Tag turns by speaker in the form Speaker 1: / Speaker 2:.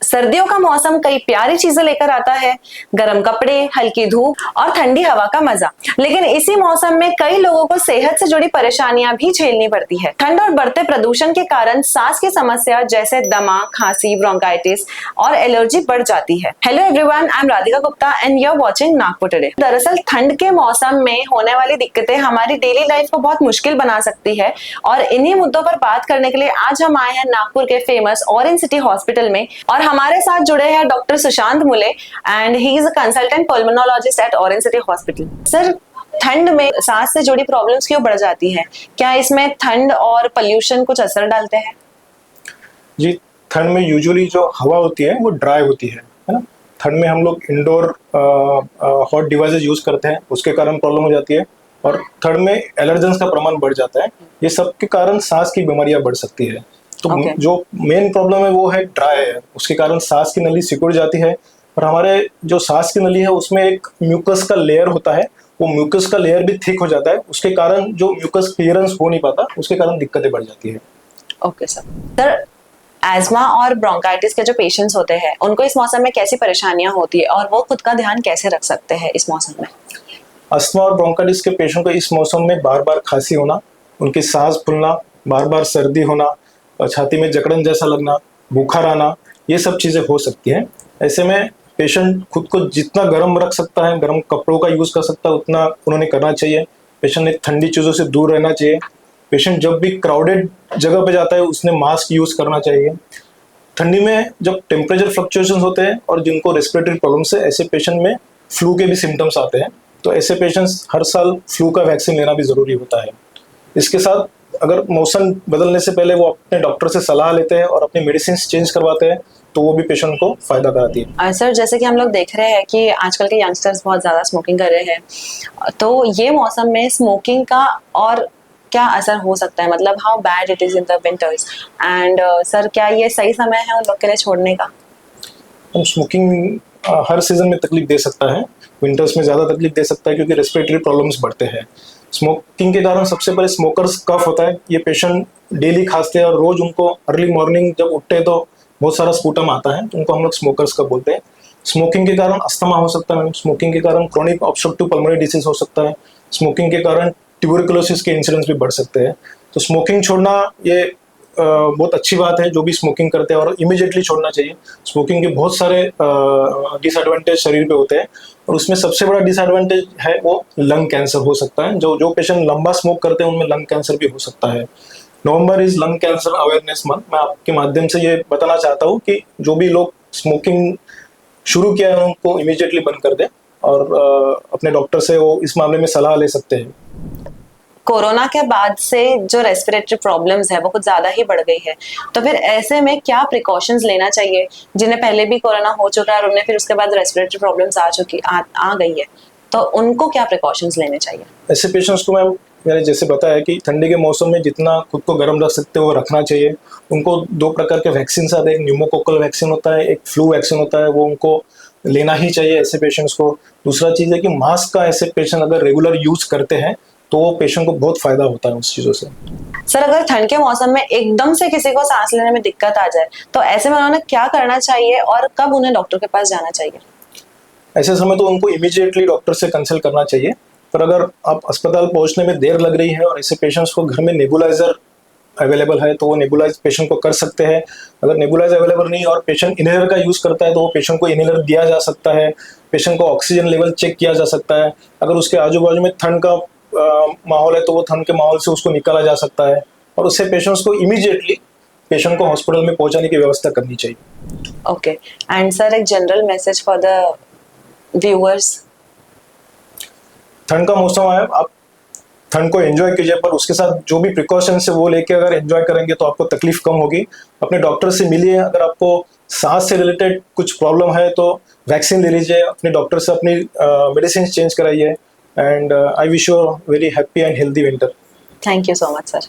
Speaker 1: सर्दियों का मौसम कई प्यारी चीजें लेकर आता है, गर्म कपड़े, हल्की धूप और ठंडी हवा का मजा। लेकिन इसी मौसम में कई लोगों को सेहत से जुड़ी परेशानियां भी झेलनी पड़ती है। ठंड और बढ़ते प्रदूषण के कारण सांस की समस्या जैसे दमा, खांसी, ब्रोंकाइटिस और एलर्जी बढ़ जाती है। Hello everyone, I am Radhika Gupta and you are watching Nagpur today. दरअसल ठंड के मौसम में होने वाली दिक्कतें हमारी डेली लाइफ को बहुत मुश्किल बना सकती है और इन्हीं मुद्दों पर बात करने के लिए आज हम आए हैं नागपुर के फेमस ऑरेंज सिटी हॉस्पिटल में और हमारे साथ जुड़े हैं doctor Sushant Mule and he is a consultant pulmonologist at Orange City Hospital. Sir, ठंड में सांस से जुड़ी प्रॉब्लम्स क्यों बढ़ जाती हैं? क्या इसमें ठंड और पोल्यूशन कुछ असर डालते हैं?
Speaker 2: जी, ठंड में यूजुअली जो हवा होती है वो ड्राई होती है ना। ठंड में हम लोग इंडोर हॉट डिवाइसेस यूज करते हैं, उसके कारण प्रॉब्लम हो जाती है। और ठंड में एलर्जेंस का प्रमाण बढ़ जाता है। ये सब के कारण सांस की बीमारियां बढ़ सकती है। तो जो मेन प्रॉब्लम है वो है ड्राई एयर, उसके कारण सांस की नली सिकुड़ जाती है। और हमारे जो सांस की नली है उसमें एक म्यूकस का लेयर होता है, वो म्यूकस का लेयर भी थिक हो जाता है, उसके कारण जो म्यूकस क्लियरेंस हो नहीं पाता, उसके कारण दिक्कतें बढ़ जाती है।
Speaker 1: ओके सर, एस्मा और ब्रोंकाइटिस के जो पेशेंट्स होते हैं उनको इस मौसम में कैसी परेशानियां होती है और वो खुद का ध्यान कैसे रख सकते हैं इस मौसम में?
Speaker 2: अस्थमा और ब्रोंकाइटिस के पेशेंट को इस मौसम में बार बार खांसी होना, उनकी सांस फूलना, बार बार सर्दी होना, छाती में जकड़न जैसा लगना, बुखार आना, ये सब चीज़ें हो सकती हैं। ऐसे में पेशेंट खुद को जितना गर्म रख सकता है, गर्म कपड़ों का यूज़ कर सकता है, उतना उन्होंने करना चाहिए। पेशेंट ने ठंडी चीज़ों से दूर रहना चाहिए। पेशेंट जब भी क्राउडेड जगह पे जाता है उसने मास्क यूज़ करना चाहिए। ठंडी में जब टेम्परेचर फ्लक्चुएशंस होते हैं और जिनको रेस्पिरेटरी प्रॉब्लम्स है, ऐसे पेशेंट में फ्लू के भी सिम्टम्स आते हैं, तो ऐसे पेशेंट्स हर साल फ्लू का वैक्सीन लेना भी ज़रूरी होता है। इसके साथ अगर मौसम बदलने से पहले वो अपने डॉक्टर से सलाह लेते हैं और अपनी मेडिसिन चेंज करवाते हैं तो वो भी पेशेंट को फायदा कराती है।
Speaker 1: सर, जैसे कि हम लोग देख रहे हैं कि आजकल के यंगस्टर्स बहुत ज़्यादा स्मोकिंग कर रहे हैं, तो ये मौसम में स्मोकिंग का और क्या असर हो सकता है? मतलब how bad it is in the winters and sir, क्या ये सही समय है उन लोग के लिए छोड़ने का?
Speaker 2: स्मोकिंग हर सीजन में तकलीफ दे सकता है। विंटर्स में ज़्यादा तकलीफ दे सकता है क्योंकि रेस्पिरेटरी प्रॉब्लम्स बढ़ते हैं। स्मोकिंग के कारण सबसे पहले स्मोकर्स कफ होता है। ये पेशेंट डेली खांसते हैं और रोज उनको अर्ली मॉर्निंग जब उठते हैं तो बहुत सारा स्पूटम आता है, तो उनको हम लोग स्मोकर्स का बोलते हैं। स्मोकिंग के कारण अस्थमा हो सकता है, स्मोकिंग के कारण क्रोनिक ऑब्स्ट्रक्टिव पल्मोनरी डिसीज हो सकता है, स्मोकिंग के कारण ट्यूबरकुलोसिस के इंसिडेंस भी बढ़ सकते हैं। तो स्मोकिंग छोड़ना ये बहुत अच्छी बात है जो भी स्मोकिंग करते हैं, और इमीडिएटली छोड़ना चाहिए। स्मोकिंग के बहुत सारे डिसएडवांटेज शरीर पे होते हैं और उसमें सबसे बड़ा डिसएडवांटेज है वो लंग कैंसर हो सकता है। जो पेशेंट लंबा स्मोक करते हैं उनमें लंग कैंसर भी हो सकता है। November is lung cancer awareness month. मैं आपके माध्यम से ये बताना चाहता हूँ कि जो भी लोग स्मोकिंग शुरू किया है उनको इमीडिएटली बंद कर दें और अपने डॉक्टर से वो इस मामले में सलाह ले सकते हैं।
Speaker 1: कोरोना के बाद से जो रेस्पिरेटरी प्रॉब्लम्स है वो कुछ ज्यादा ही बढ़ गई है, तो फिर ऐसे में क्या प्रिकॉशंस लेना चाहिए? जिन्हें पहले भी कोरोना हो चुका है और उन्हें फिर उसके बाद रेस्पिरेटरी प्रॉब्लम्स आ गई है, तो उनको क्या प्रिकॉशंस लेने चाहिए? ऐसे
Speaker 2: पेशेंट्स को मैंने जैसे बताया कि ठंडी के मौसम में जितना खुद को गर्म रख सकते हो वो रखना चाहिए। उनको 2 प्रकार के वैक्सीन आते हैं, एक न्यूमोकोकल वैक्सीन होता है, एक फ्लू वैक्सीन होता है, वो उनको लेना ही चाहिए ऐसे पेशेंट्स को। दूसरा चीज़ है कि मास्क का ऐसे पेशेंट अगर रेगुलर यूज करते हैं तो पेशेंट को बहुत फायदा होता है उस चीज़ों से।
Speaker 1: सर, अगर ठंड के मौसम में एकदम से किसी को सांस लेने में दिक्कत आ जाए तो ऐसे में उन्हें क्या करना चाहिए और कब उन्हें डॉक्टर के पास जाना चाहिए?
Speaker 2: ऐसे समय तो उनको इमीडिएटली डॉक्टर से कंसल्ट करना चाहिए। पर अगर आप अस्पताल पहुंचने में देर लग रही है और ऐसे पेशेंट्स को घर में नेबुलाइजर अवेलेबल है तो वो नेबुलाइज पेशेंट को कर सकते हैं। अगर नेबुलाइज अवेलेबल नहीं और पेशेंट इनहेलर का यूज़ करता है तो वो पेशेंट को इनहेलर दिया जा सकता है। पेशेंट को ऑक्सीजन लेवल चेक किया जा सकता है। अगर उसके आजू बाजू में ठंड का माहौल है तो वो ठंड के माहौल से उसको निकाला जा सकता है और उससे पेशेंट्स को इमीडिएटली पेशेंट को हॉस्पिटल में पहुंचाने की व्यवस्था करनी चाहिए।
Speaker 1: ओके, एंड सर, एक general message for the viewers.
Speaker 2: ठंड का मौसम है, आप ठंड को एंजॉय कीजिए, पर उसके साथ जो भी प्रिकॉशंस है वो लेके अगर एंजॉय करेंगे तो आपको तकलीफ कम होगी। अपने डॉक्टर से मिलिए। अगर आपको सांस से रिलेटेड कुछ प्रॉब्लम है तो वैक्सीन ले लीजिए, अपने डॉक्टर से अपनी मेडिसिन चेंज कराइए। And I wish you a very happy and healthy winter.
Speaker 1: Thank you so much, sir.